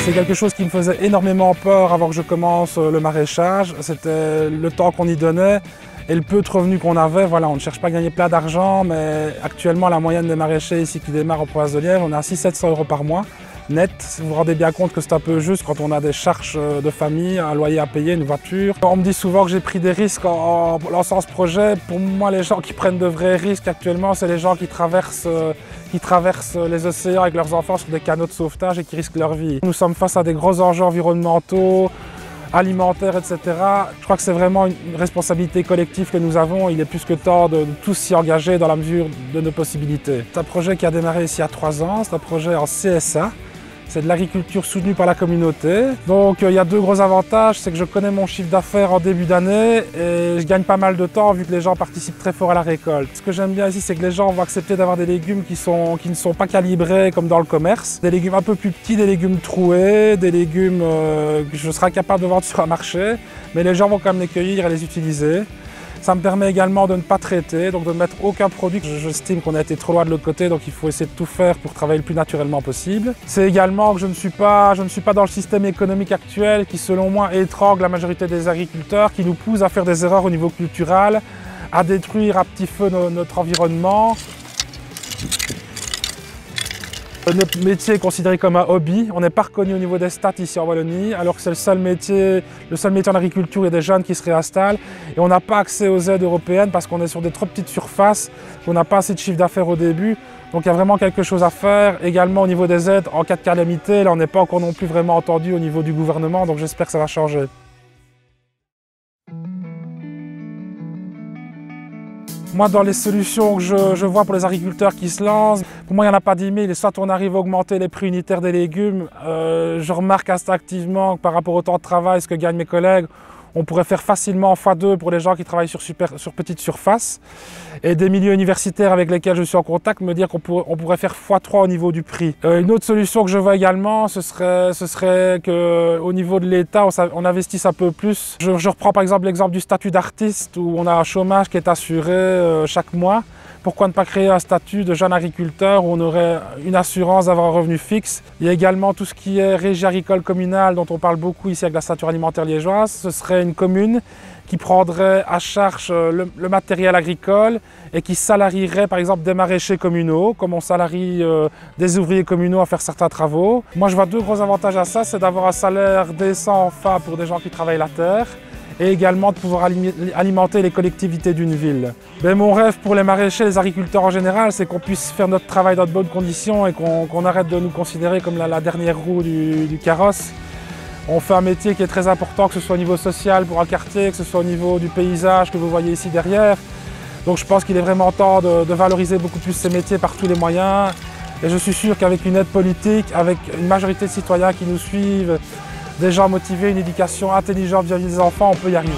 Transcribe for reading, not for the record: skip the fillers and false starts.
C'est quelque chose qui me faisait énormément peur avant que je commence le maraîchage. C'était le temps qu'on y donnait et le peu de revenus qu'on avait. Voilà, on ne cherche pas à gagner plein d'argent, mais actuellement la moyenne des maraîchers ici qui démarrent en province de Liège, on est à 600-700 € par mois. Net, vous vous rendez bien compte que c'est un peu juste quand on a des charges de famille, un loyer à payer, une voiture. On me dit souvent que j'ai pris des risques en lançant ce projet. Pour moi, les gens qui prennent de vrais risques actuellement, c'est les gens qui traversent les océans avec leurs enfants sur des canots de sauvetage et qui risquent leur vie. Nous sommes face à des gros enjeux environnementaux, alimentaires, etc. Je crois que c'est vraiment une responsabilité collective que nous avons. Il est plus que temps de tous s'y engager dans la mesure de nos possibilités. C'est un projet qui a démarré ici il y a 3 ans, c'est un projet en CSA. C'est de l'agriculture soutenue par la communauté. Donc il y a 2 gros avantages, c'est que je connais mon chiffre d'affaires en début d'année et je gagne pas mal de temps vu que les gens participent très fort à la récolte. Ce que j'aime bien ici, c'est que les gens vont accepter d'avoir des légumes qui ne sont pas calibrés comme dans le commerce. Des légumes un peu plus petits, des légumes troués, des légumes que je serai capable de vendre sur un marché, mais les gens vont quand même les cueillir et les utiliser. Ça me permet également de ne pas traiter, donc de ne mettre aucun produit. J'estime qu'on a été trop loin de l'autre côté, donc il faut essayer de tout faire pour travailler le plus naturellement possible. C'est également que je ne suis pas dans le système économique actuel qui, selon moi, étrangle la majorité des agriculteurs, qui nous pousse à faire des erreurs au niveau culturel, à détruire à petit feu notre environnement. Notre métier est considéré comme un hobby. On n'est pas reconnu au niveau des stats ici en Wallonie, alors que c'est le seul métier en agriculture. Il y a des jeunes qui se réinstallent et on n'a pas accès aux aides européennes parce qu'on est sur des trop petites surfaces, on n'a pas assez de chiffre d'affaires au début. Donc il y a vraiment quelque chose à faire. Également au niveau des aides en cas de calamité, là on n'est pas encore non plus vraiment entendu au niveau du gouvernement, donc j'espère que ça va changer. Moi, dans les solutions que je vois pour les agriculteurs qui se lancent, pour moi, il n'y en a pas 10 000. Soit on arrive à augmenter les prix unitaires des légumes. Je remarque instinctivement que par rapport au temps de travail, ce que gagnent mes collègues, on pourrait faire facilement x2 pour les gens qui travaillent sur petite surface. Et des milieux universitaires avec lesquels je suis en contact me dire qu'on pourrait faire x3 au niveau du prix. Une autre solution que je vois également, ce serait qu'au niveau de l'État, on investisse un peu plus. Je reprends par exemple l'exemple du statut d'artiste où on a un chômage qui est assuré chaque mois. Pourquoi ne pas créer un statut de jeune agriculteur où on aurait une assurance d'avoir un revenu fixe? Il y a également tout ce qui est régie agricole communale dont on parle beaucoup ici avec la ceinture alimentaire liégeoise. Ce serait une commune qui prendrait à charge le matériel agricole et qui salarierait par exemple des maraîchers communaux, comme on salarie des ouvriers communaux à faire certains travaux. Moi je vois 2 gros avantages à ça, c'est d'avoir un salaire décent enfin pour des gens qui travaillent la terre, et également de pouvoir alimenter les collectivités d'une ville. Mais mon rêve pour les maraîchers, les agriculteurs en général, c'est qu'on puisse faire notre travail dans de bonnes conditions et qu'on arrête de nous considérer comme la dernière roue du carrosse. On fait un métier qui est très important, que ce soit au niveau social pour un quartier, que ce soit au niveau du paysage que vous voyez ici derrière. Donc je pense qu'il est vraiment temps de valoriser beaucoup plus ces métiers par tous les moyens. Et je suis sûr qu'avec une aide politique, avec une majorité de citoyens qui nous suivent, des gens motivés, une éducation intelligente vis-à-vis des enfants, on peut y arriver.